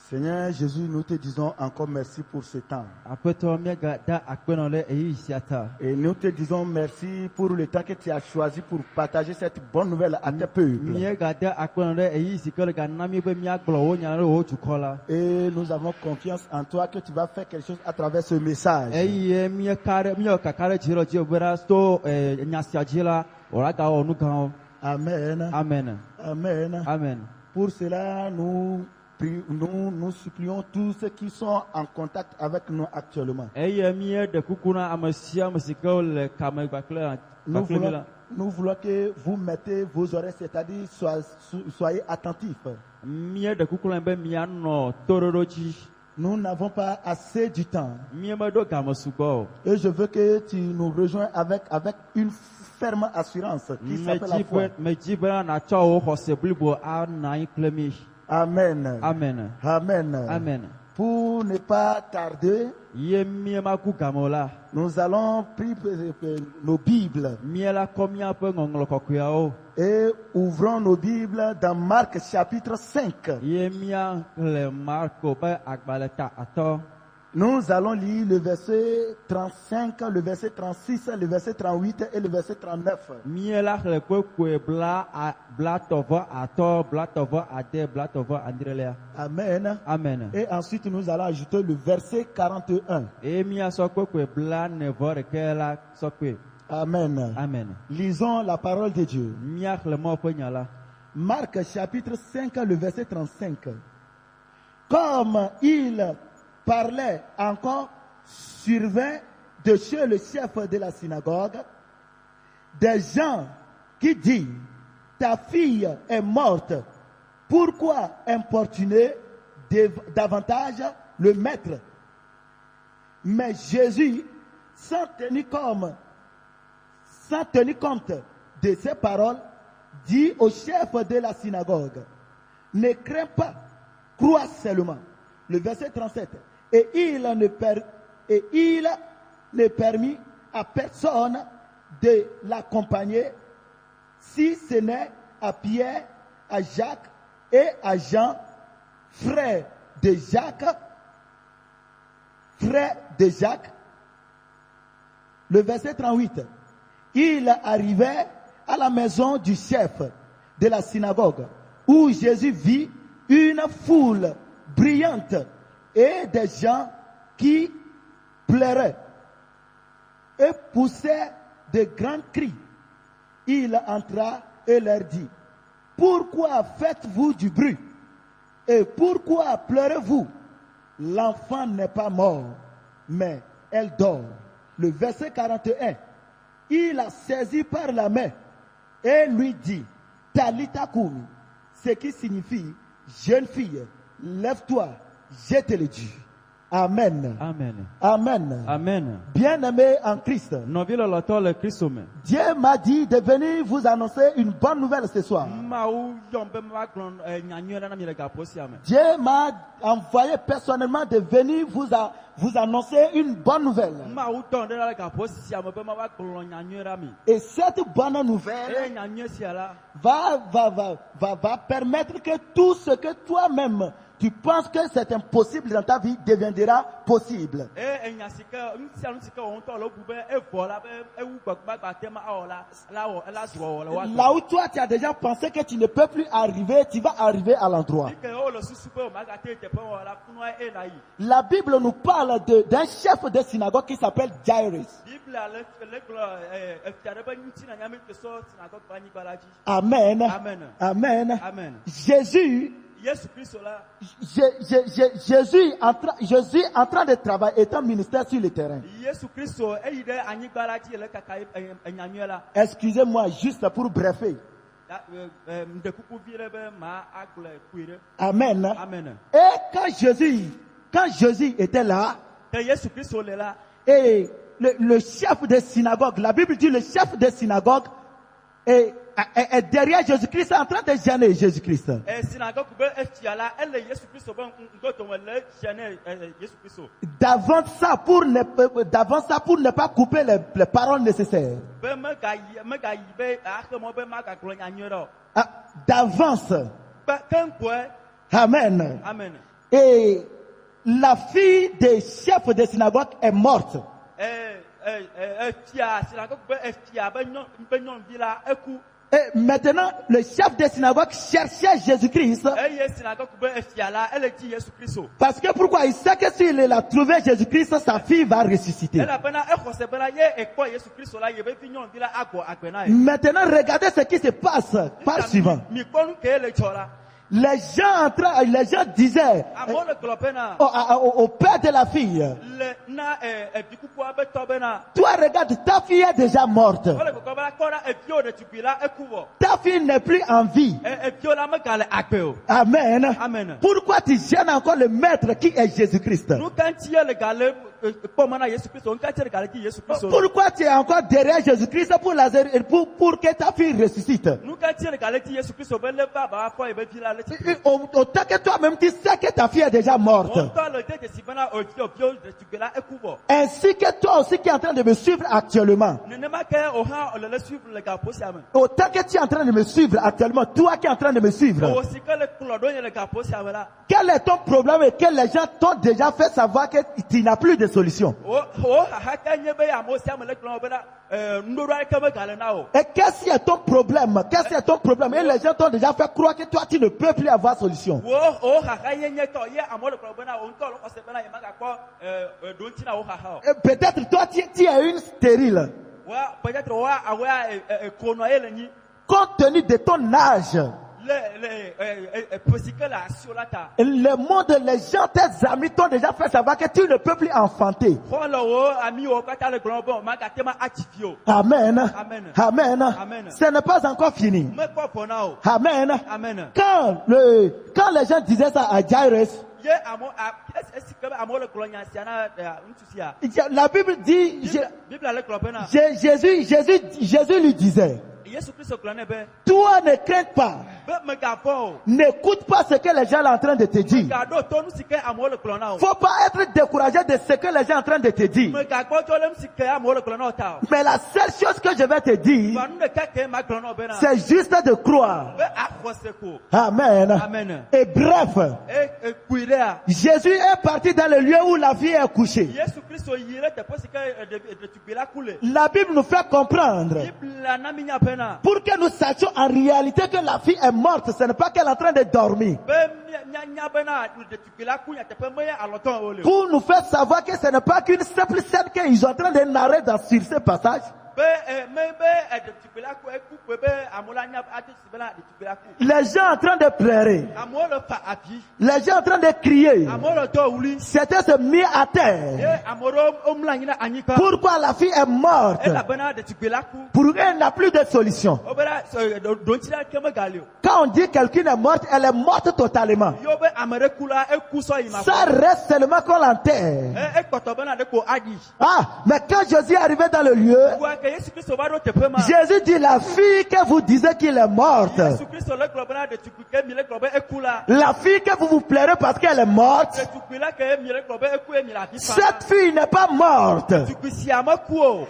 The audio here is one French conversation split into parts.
Seigneur Jésus, nous te disons encore merci pour ce temps. Et nous te disons merci pour le temps que tu as choisi pour partager cette bonne nouvelle à tes peuples. Et nous avons confiance en toi que tu vas faire quelque chose à travers ce message. Amen. Amen. Amen. Amen. Pour cela, nous supplions tous ceux qui sont en contact avec nous actuellement. Nous voulons que vous mettez vos oreilles, c'est-à-dire soyez attentifs. Nous n'avons pas assez du temps. Et je veux que tu nous rejoignes avec une ferme assurance qui s'appelle la foi. Amen. Amen. Amen. Amen. Pour ne pas tarder, nous allons prendre nos Bibles et ouvrons nos Bibles dans Marc chapitre 5. Nous allons lire le verset 35, le verset 36, le verset 38 et le verset 39. Amen. Amen. Et ensuite nous allons ajouter le verset 41. Amen. Amen. Lisons la parole de Dieu. Marc chapitre 5, le verset 35. Comme il parlait encore, survint de chez le chef de la synagogue des gens qui disent: ta fille est morte, pourquoi importuner davantage le maître? Mais Jésus, sans tenir compte de ces paroles, dit au chef de la synagogue: ne crains pas, crois seulement. Le verset 37. Et il ne permit à personne de l'accompagner, si ce n'est à Pierre, à Jacques et à Jean, frères de Jacques. Le verset 38. Il arrivait à la maison du chef de la synagogue, où Jésus vit une foule brillante et des gens qui pleuraient et poussaient de grands cris. Il entra et leur dit: pourquoi faites-vous du bruit et pourquoi pleurez-vous? L'enfant n'est pas mort, mais elle dort. Le verset 41. Il la saisit par la main et lui dit: Talitha koumi, ce qui signifie: jeune fille, lève-toi, je te le dis. Amen. Amen. Amen. Amen. Bien-aimés en Christ, Dieu m'a dit de venir vous annoncer une bonne nouvelle ce soir. Dieu m'a envoyé personnellement de venir vous annoncer une bonne nouvelle. Et cette bonne nouvelle va permettre que tout ce que toi-même tu penses que c'est impossible dans ta vie deviendra possible. Là où toi tu as déjà pensé que tu ne peux plus arriver, tu vas arriver à l'endroit. La Bible nous parle d'un chef de synagogue qui s'appelle Jairus. Amen. Amen. Amen. Amen. Jésus en train de travailler, est un ministère sur le terrain. Excusez-moi juste pour briefer. Amen. Amen. Et quand Jésus était là, et le chef de synagogue, la Bible dit le chef de synagogue est derrière Jésus-Christ en train de gêner Jésus-Christ. D'avant ça pour ne pas couper les paroles nécessaires. D'avance. Amen. Amen. Amen. Et la fille des chefs de synagogue est morte. Et maintenant, le chef des synagogues cherchait Jésus-Christ. Parce que pourquoi? Il sait que s'il a trouvé Jésus-Christ, sa fille va ressusciter. Maintenant, regardez ce qui se passe. Par suivant. Les gens disaient au père de la fille, toi regarde, ta fille est déjà morte. Ta fille n'est plus en vie. Amen. Amen. Pourquoi tu gênes encore le maître qui est Jésus-Christ? Pourquoi tu es encore derrière Jésus-Christ pour que ta fille ressuscite? Autant que toi-même tu sais que ta fille est déjà morte. Ainsi que toi aussi qui es en train de me suivre actuellement. Autant que tu es en train de me suivre actuellement, toi qui es en train de me suivre. Quel est ton problème et que les gens t'ont déjà fait savoir que tu n'as plus de solution? Et qu'est-ce qui est ton problème? Qu'est-ce qui est ton problème? Et les gens t'ont déjà fait croire que toi tu ne peux plus avoir solution. Peut-être toi tu es une stérile. Compte tenu de ton âge. Le monde, les gens, tes amis t'ont déjà fait savoir que tu ne peux plus enfanter. Amen. Amen. Amen. Amen. Ce n'est pas encore fini. Amen. Amen. Quand les gens disaient ça à Jairus, la Bible dit, Jésus lui disait, toi ne crains pas. N'écoute pas ce que les gens sont en train de te dire. Faut pas être découragé de ce que les gens sont en train de te dire. Mais la seule chose que je vais te dire, c'est juste de croire. Amen. Amen. Et bref, Jésus est parti dans le lieu où la fille est couchée. La Bible nous fait comprendre, pour que nous sachions en réalité que la fille est morte, ce n'est pas qu'elle est en train de dormir. Pour nous faire savoir que ce n'est pas qu'une simple scène qu'ils sont en train de narrer sur ce passage. Les gens en train de pleurer. Les gens en train de crier. Certains se mis à terre. Pourquoi la fille est morte? Pour eux, elle n'a plus de solution. Quand on dit quelqu'un est morte, elle est morte totalement. Ça reste seulement qu'on l'enterre. Ah, mais quand Jésus est arrivé dans le lieu, Jésus dit, la fille que vous disiez qu'il est morte, la fille que vous pleurez parce qu'elle est morte, cette fille n'est pas morte.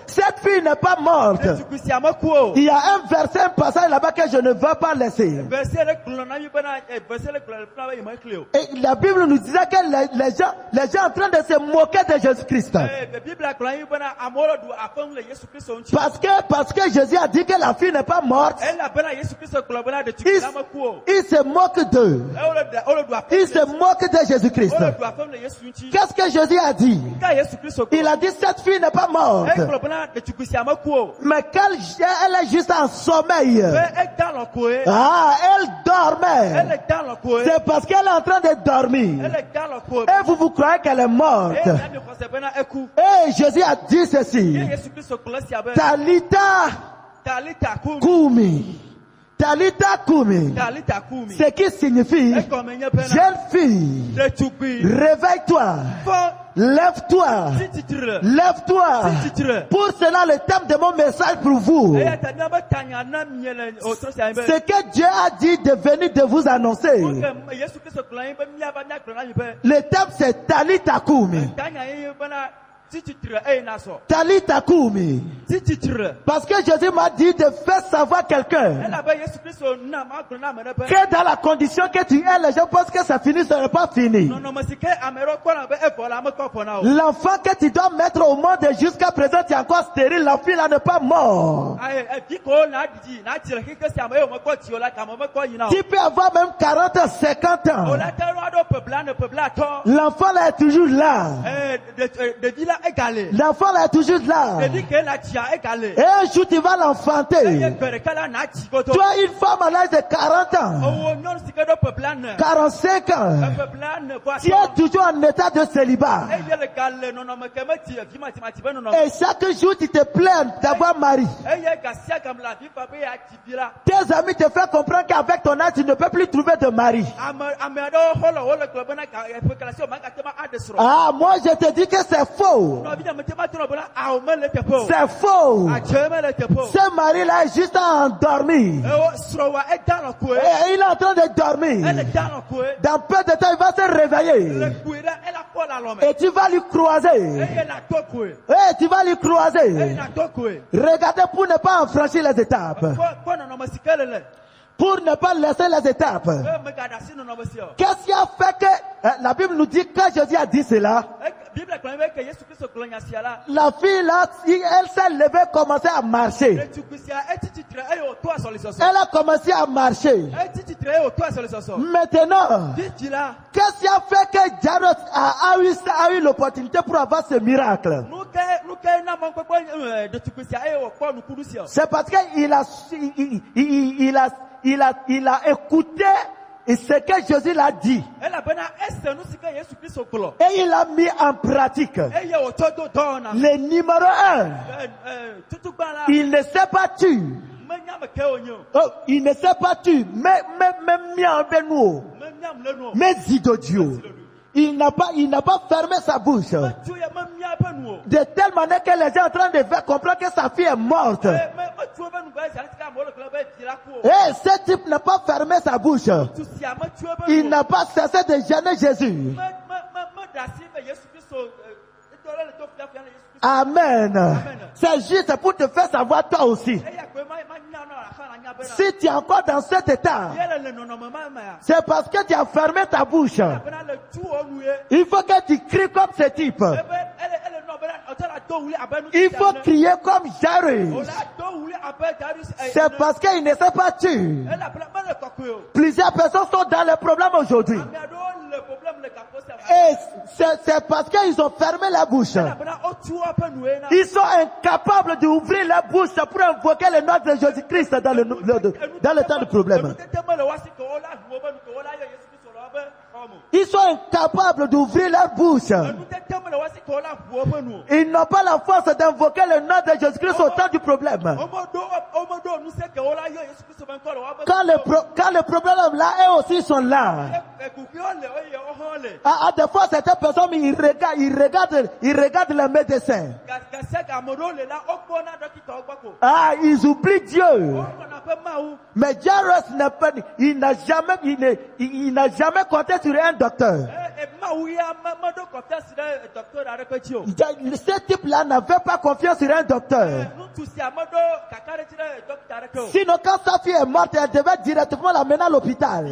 Cette fille n'est pas morte. Il y a un verset, un passage là-bas que je ne veux pas laisser. Et la Bible nous disait que les gens en train de se moquer de Jésus-Christ. Parce que Jésus a dit que la fille n'est pas morte. Il se moque d'eux. Il se moque de Jésus-Christ. Qu'est-ce que Jésus a dit? Il a dit cette fille n'est pas morte. Mais elle est juste en sommeil. Ah, elle dormait. C'est parce qu'elle est en train de dormir. Et vous croyez qu'elle est morte. Et Jésus a dit ceci. Talita Kumi. Talita Kumi. Ce qui signifie, jeune fille, réveille-toi. Lève-toi. Lève-toi. Pour cela, le thème de mon message pour vous, ce que Dieu a dit de venir de vous annoncer. Le thème c'est Talita Kumi. Talita Kumi. Parce que Jésus m'a dit de faire savoir quelqu'un que dans la condition que tu es, les gens pensent que ça finit, ça n'est pas fini. L'enfant que tu dois mettre au monde jusqu'à présent, tu es encore stérile, l'enfant là n'est pas mort. Tu peux avoir même 40 ans, 50 ans. L'enfant là est toujours là. L'enfant là est toujours là. Et un jour tu vas l'enfanter. Toi, une femme à l'âge de 40 ans, 45 ans, tu es toujours en état de célibat. Et chaque jour tu te plains d'avoir mari. Tes amis te font comprendre qu'avec ton âge tu ne peux plus trouver de mari. Ah, moi je te dis que c'est faux. C'est faux. Ce mari-là est juste endormi. Et il est en train de dormir. Dans peu de temps, il va se réveiller. Et tu vas lui croiser. Et tu vas lui croiser. Regardez pour ne pas en franchir les étapes. Pour ne pas laisser les étapes. Qu'est-ce qui a fait que la Bible nous dit quand Jésus a dit cela, la fille là, elle s'est levée, commencé à marcher. Elle a commencé à marcher. Maintenant, qu'est-ce qui a fait que Jairus a eu l'opportunité pour avoir ce miracle? C'est parce qu'il a écouté ce que Jésus l'a dit. Et il a mis en pratique. Le numéro 1. Il ne s'est pas tué. Oh, il ne s'est pas tué. Mais Zidodio. Il n'a pas fermé sa bouche. De telle manière que les gens sont en train de faire comprendre que sa fille est morte. Et ce type n'a pas fermé sa bouche. Il n'a pas cessé de gêner Jésus. Amen. C'est juste pour te faire savoir toi aussi. Si tu es encore dans cet état, c'est parce que tu as fermé ta bouche. Il faut que tu cries comme ce type. Il faut crier comme Jairus. C'est parce qu'il ne s'est pas tué. Plusieurs personnes sont dans les problèmes aujourd'hui. Et c'est parce qu'ils ont fermé la bouche. Ils sont incapables d'ouvrir la bouche pour invoquer le nom de Jésus-Christ dans le temps de problème. Ils sont incapables d'ouvrir leur bouche. Ils n'ont pas la force d'invoquer le nom de Jésus-Christ au temps du problème. Quand le problème là, eux aussi sont là. Des fois, certaines personnes, ils regardent les médecins. Ils oublient Dieu. Mais Jairus il n'a jamais compté sur un docteur. Ce type-là n'avait pas confiance sur un docteur. Sinon, quand sa fille est morte, elle devait directement l'amener à l'hôpital.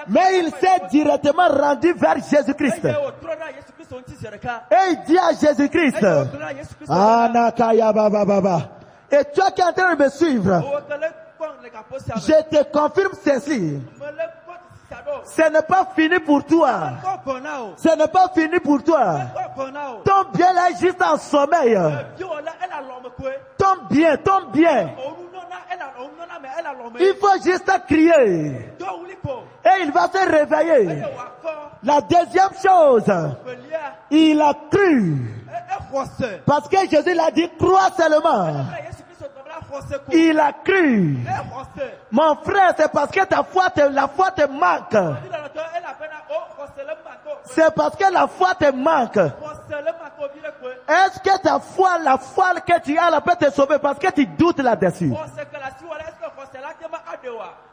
Mais il s'est directement rendu vers Jésus-Christ. Et il dit à Jésus-Christ, et toi qui es en train de me suivre, je te confirme ceci. Ce n'est pas fini pour toi. Ce n'est pas fini pour toi. Ton bien là est juste en sommeil. Ton bien. Il faut juste crier. Et il va se réveiller. La deuxième chose, il a cru. Parce que Jésus l'a dit, crois seulement. Il a cru. Mon frère, c'est parce que la foi te manque. C'est parce que la foi te manque. Est-ce que ta foi, la foi que tu as, peut te sauver parce que tu doutes là-dessus?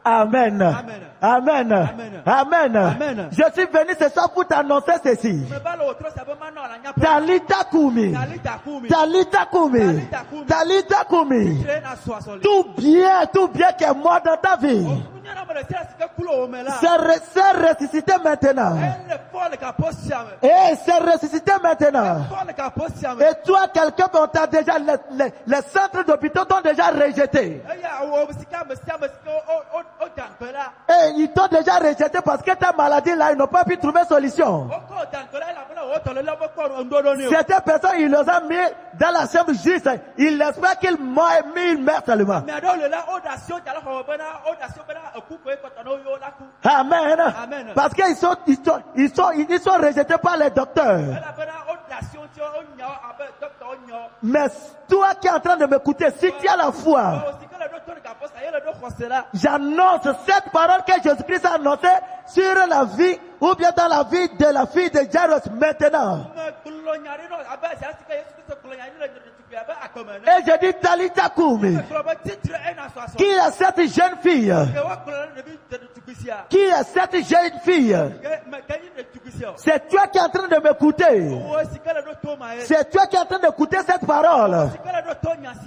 Amen. Amen. Amen. Amen. Amen. Amen. Je suis venu ce soir pour t'annoncer ceci. Talita Kumi. Talita Kumi. Talita Kumi. Tout bien qui est mort dans ta vie, c'est ressuscité maintenant. Et c'est ressuscité maintenant. Et toi, quelqu'un, on t'a déjà, les centres d'hôpitaux t'ont déjà rejeté. Et ils t'ont déjà rejeté parce que ta maladie là, ils n'ont pas pu trouver solution. Certaines personnes, ils les ont mis dans la chambre juste. Ils espèrent qu'ils meurent seulement. Amen. Amen. Parce qu'ils sont rejetés par les docteurs. Mais toi qui es en train de m'écouter, si tu as la foi, j'annonce cette parole que Jésus-Christ a annoncée sur la vie ou bien dans la vie de la fille de Jairus maintenant. Et je dis Talita Kumi. Qui est cette jeune fille? Qui est cette jeune fille? C'est toi qui es en train de m'écouter. C'est toi qui es en train d'écouter cette parole.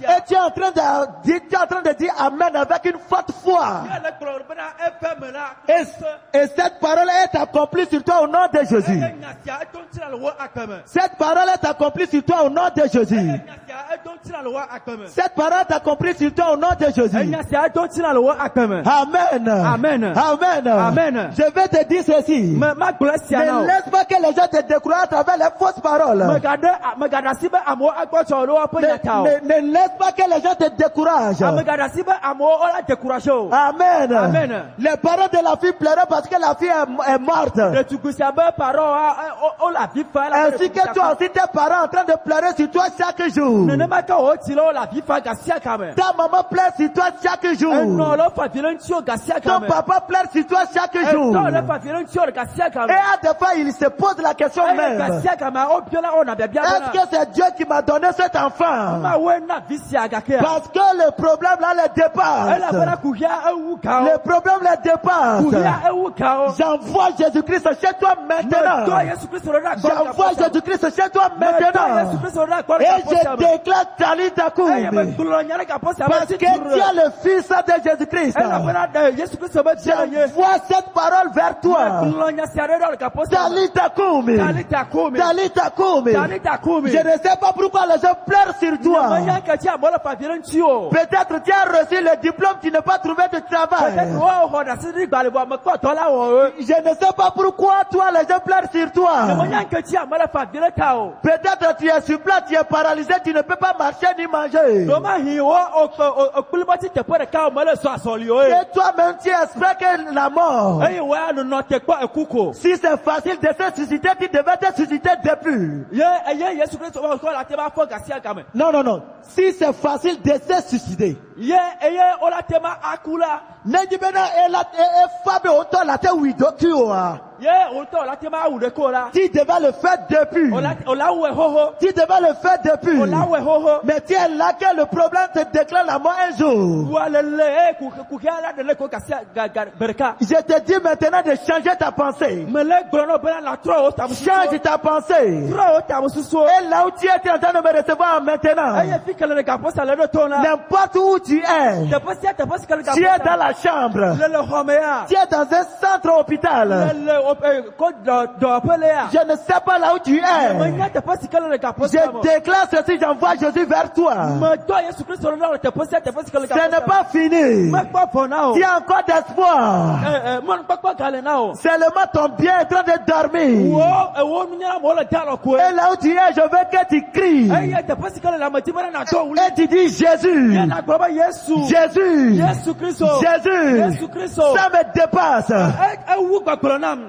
Et tu es en train de dire Amen avec une forte foi. Et cette parole est accomplie sur toi au nom de Jésus. Cette parole est accomplie sur toi au nom de Jésus. Cette parole est accomplie sur toi au nom de Jésus. Amen. Amen. Amen. Amen. Je vais te dire ceci. Ne laisse pas que les gens te découragent à travers les fausses paroles. Ne laisse pas que les gens te découragent. Amen. Amen. Les parents de la fille pleuraient parce que la fille est morte. Ainsi que toi aussi tes parents en train de pleurer sur toi chaque jour. Ta maman pleure sur toi chaque jour. Ton papa pleure sur toi chaque jour. Et à des fois il se pose la question même. Est-ce que c'est Dieu qui m'a donné cet enfant? Parce que le problème là les dépasse. Le problème les dépasse. J'envoie Jésus-Christ chez toi maintenant. J'envoie Jésus-Christ chez toi maintenant. Et je déclare Talita Kumi. Parce que tu es le fils de Jésus-Christ. J'envoie cette parole vers toi. Talita Kumi. Talita Kumi. Je ne sais pas pourquoi les gens pleurent sur toi. Peut-être tu as reçu le diplôme, tu n'as pas trouvé de travail. Je ne sais pas pourquoi toi les gens pleurent sur toi. Peut-être tu es sur place, tu es paralysé, tu ne peux pas marcher ni manger. Et toi-même tu espères que la mort. Si c'est facile de se susciter, tu devais te susciter depuis. Non. Si c'est facile de se suicider. Tu devais le faire depuis. Tu devais le faire depuis. Mais tu es là que le problème te déclare la mort un jour. Je te dis maintenant de changer ta pensée. Change ta pensée. Et là où tu es en train de me recevoir maintenant, n'importe où tu es, tu es dans la chambre, tu es dans un centre hôpital, je ne sais pas là où tu es, je déclare ceci, j'envoie Jésus vers toi. Ce n'est pas fini. Tu as encore d'espoir. Seulement ton bien est en train de dormir. Et là où tu es, je veux que tu cries. Et tu dis Jésus. Jésus. Ça me dépasse.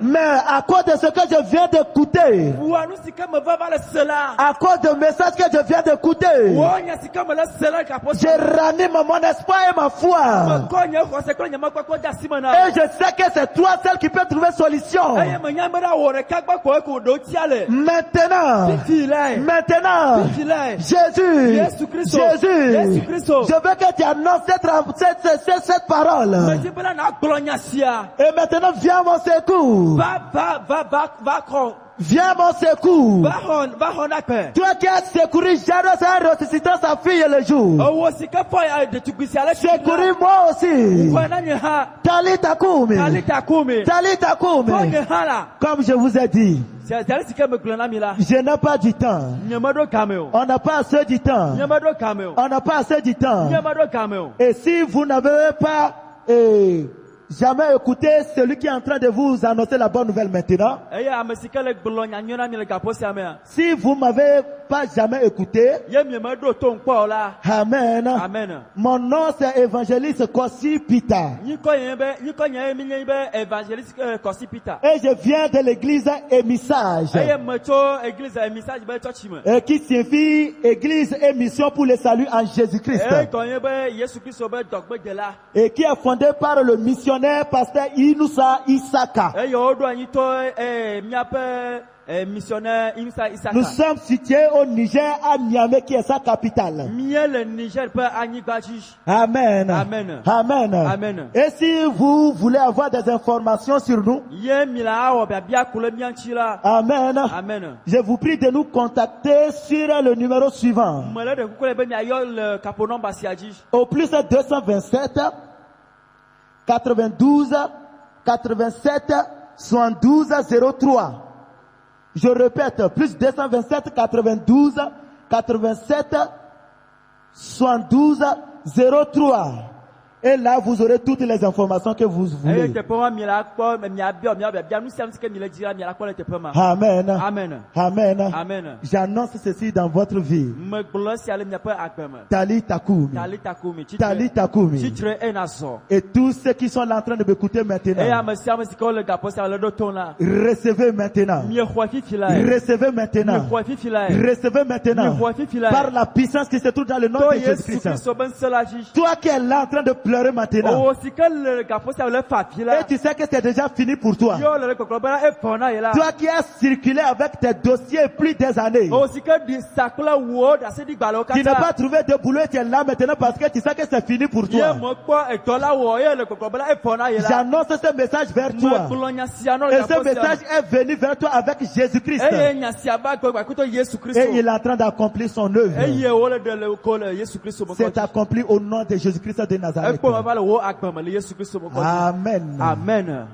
Mais à cause de ce que je viens d'écouter, à cause de message que je viens d'écouter, je ranime mon espoir et ma foi. Et je sais que c'est toi celle qui peut trouver solution. Maintenant, Jésus, je veux que tu annonces cette parole. Et maintenant, viens à mon secours. Viens à mon secours. Toi qui as secouru Jairus en ressuscitant sa fille le jour. Secouris-moi aussi. Talita Kumi. Talita Kumi. Comme je vous ai dit, je n'ai pas du temps. On n'a pas assez du temps. On n'a pas assez du temps. Et si vous n'avez pas jamais écouté celui qui est en train de vous annoncer la bonne nouvelle maintenant, si vous m'avez pas jamais écouté, Amen. Amen. Mon nom c'est évangéliste Kossi Pita. Et je viens de l'église Émissage. Qui signifie église et mission pour le salut en Jésus-Christ. Et qui est fondé par le missionnaire pasteur Inusa Isaka. Nous sommes situés au Niger, à Niamey, qui est sa capitale. Amen. Amen. Amen. Amen. Et si vous voulez avoir des informations sur nous, Amen. Amen. Je vous prie de nous contacter sur le numéro suivant. Au plus 227 92 87 72 03. Je répète, plus 227 92 87 72 03. Et là, vous aurez toutes les informations que vous voulez. Amen. Amen. Amen. Amen. J'annonce ceci dans votre vie. Tali Takumi. Tali Takumi. Et tous ceux qui sont là en train de m'écouter maintenant, recevez maintenant. Recevez maintenant. Recevez maintenant. Par la puissance qui se trouve dans le nom de Jésus-Christ. Toi qui es là en train de pleurer maintenant. Et tu sais que c'est déjà fini pour toi. Toi qui as circulé avec tes dossiers plus des années. Tu n'as pas trouvé de boulot et tu es là maintenant parce que tu sais que c'est fini pour toi. J'annonce ce message vers toi. Et ce message est venu vers toi avec Jésus-Christ. Et il est en train d'accomplir son œuvre. C'est accompli au nom de Jésus-Christ de Nazareth. Amen. Amen.